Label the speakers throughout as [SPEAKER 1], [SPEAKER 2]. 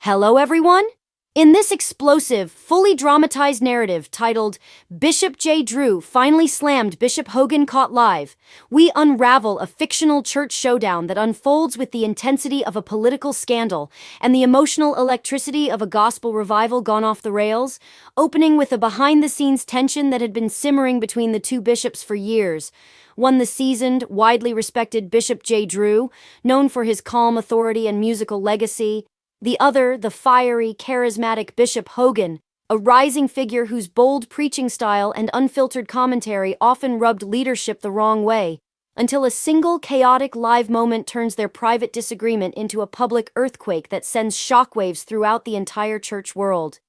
[SPEAKER 1] Hello, everyone! In this explosive, fully dramatized narrative titled Bishop J. Drew Finally Slammed Bishop Hogan Caught Live, we unravel a fictional church showdown that unfolds with the intensity of a political scandal and the emotional electricity of a gospel revival gone off the rails, opening with a behind-the-scenes tension that had been simmering between the two bishops for years. One, the seasoned, widely respected Bishop J. Drew, known for his calm authority and musical legacy. The other, the fiery, charismatic Bishop Hogan, a rising figure whose bold preaching style and unfiltered commentary often rubbed leadership the wrong way, until a single chaotic live moment turns their private disagreement into a public earthquake that sends shockwaves throughout the entire church world.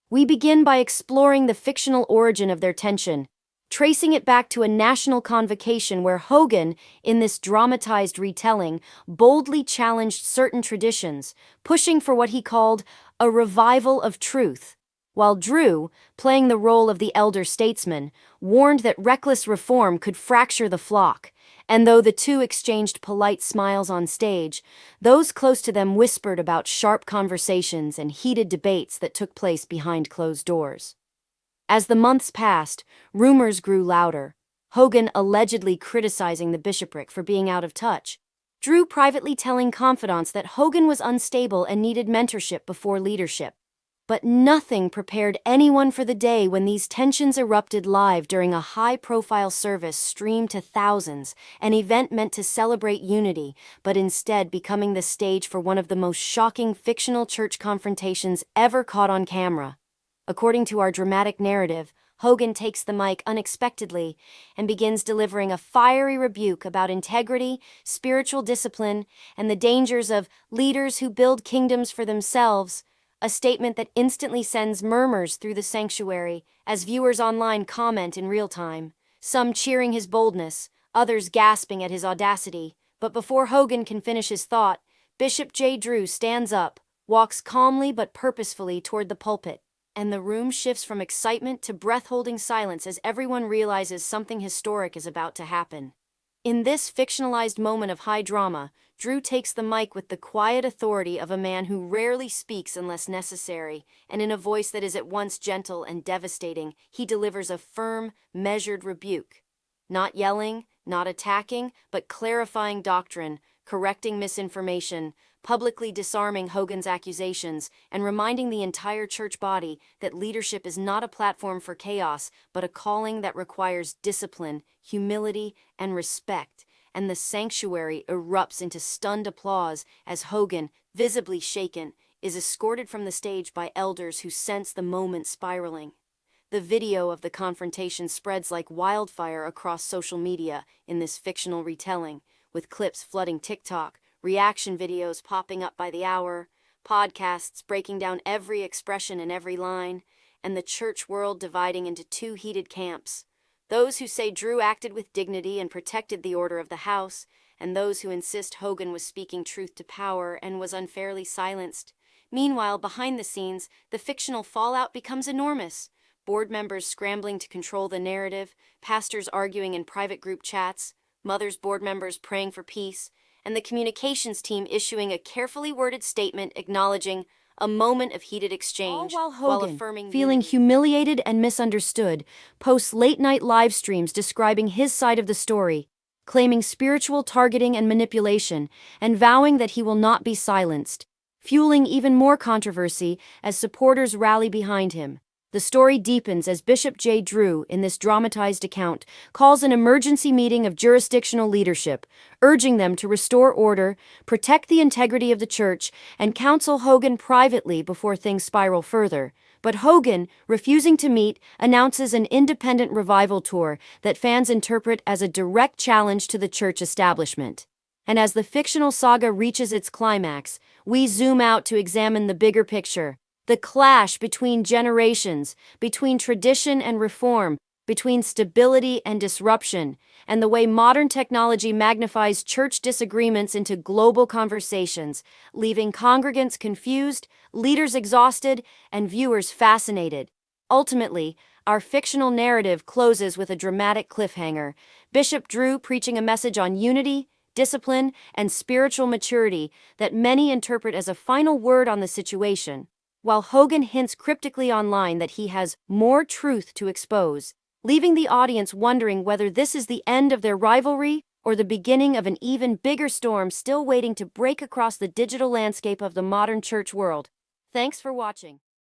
[SPEAKER 1] We begin by exploring the fictional origin of their tension, tracing it back to a national convocation where Hogan, in this dramatized retelling, boldly challenged certain traditions, pushing for what he called a revival of truth, while Drew, playing the role of the elder statesman, warned that reckless reform could fracture the flock. And though the two exchanged polite smiles on stage, those close to them whispered about sharp conversations and heated debates that took place behind closed doors. As the months passed, rumors grew louder. Hogan allegedly criticizing the bishopric for being out of touch. Drew privately telling confidants that Hogan was unstable and needed mentorship before leadership. But nothing prepared anyone for the day when these tensions erupted live during a high-profile service streamed to thousands, an event meant to celebrate unity, but instead becoming the stage for one of the most shocking fictional church confrontations ever caught on camera. According to our dramatic narrative, Hogan takes the mic unexpectedly and begins delivering a fiery rebuke about integrity, spiritual discipline, and the dangers of leaders who build kingdoms for themselves, a statement that instantly sends murmurs through the sanctuary as viewers online comment in real time, some cheering his boldness, others gasping at his audacity. But before Hogan can finish his thought, Bishop J. Drew stands up, walks calmly but purposefully toward the pulpit, and the room shifts from excitement to breath-holding silence as everyone realizes something historic is about to happen. In this fictionalized moment of high drama, Drew takes the mic with the quiet authority of a man who rarely speaks unless necessary, and in a voice that is at once gentle and devastating, he delivers a firm, measured rebuke. Not yelling, not attacking, but clarifying doctrine, correcting misinformation, publicly disarming Hogan's accusations, and reminding the entire church body that leadership is not a platform for chaos, but a calling that requires discipline, humility, and respect. And the sanctuary erupts into stunned applause as Hogan, visibly shaken, is escorted from the stage by elders who sense the moment spiraling. The video of the confrontation spreads like wildfire across social media in this fictional retelling, with clips flooding TikTok, reaction videos popping up by the hour, podcasts breaking down every expression and every line, and the church world dividing into two heated camps. Those who say Drew acted with dignity and protected the order of the house, and those who insist Hogan was speaking truth to power and was unfairly silenced. Meanwhile, behind the scenes, the fictional fallout becomes enormous. Board members scrambling to control the narrative, pastors arguing in private group chats, mothers' board members praying for peace, and the communications team issuing a carefully worded statement acknowledging a moment of heated exchange, All while Hogan,
[SPEAKER 2] affirming
[SPEAKER 1] feeling
[SPEAKER 2] unity.
[SPEAKER 1] humiliated and misunderstood, posts late-night live streams describing his side of the story, claiming spiritual targeting and manipulation, and vowing that he will not be silenced, fueling even more controversy as supporters rally behind him. The story deepens as Bishop J. Drew, in this dramatized account, calls an emergency meeting of jurisdictional leadership, urging them to restore order, protect the integrity of the church, and counsel Hogan privately before things spiral further. But Hogan, refusing to meet, announces an independent revival tour that fans interpret as a direct challenge to the church establishment. And as the fictional saga reaches its climax, we zoom out to examine the bigger picture. The clash between generations, between tradition and reform, between stability and disruption, and the way modern technology magnifies church disagreements into global conversations, leaving congregants confused, leaders exhausted, and viewers fascinated. Ultimately, our fictional narrative closes with a dramatic cliffhanger, Bishop Drew preaching a message on unity, discipline, and spiritual maturity that many interpret as a final word on the situation, while Hogan hints cryptically online that he has more truth to expose, leaving the audience wondering whether this is the end of their rivalry or the beginning of an even bigger storm still waiting to break across the digital landscape of the modern church world. Thanks for watching.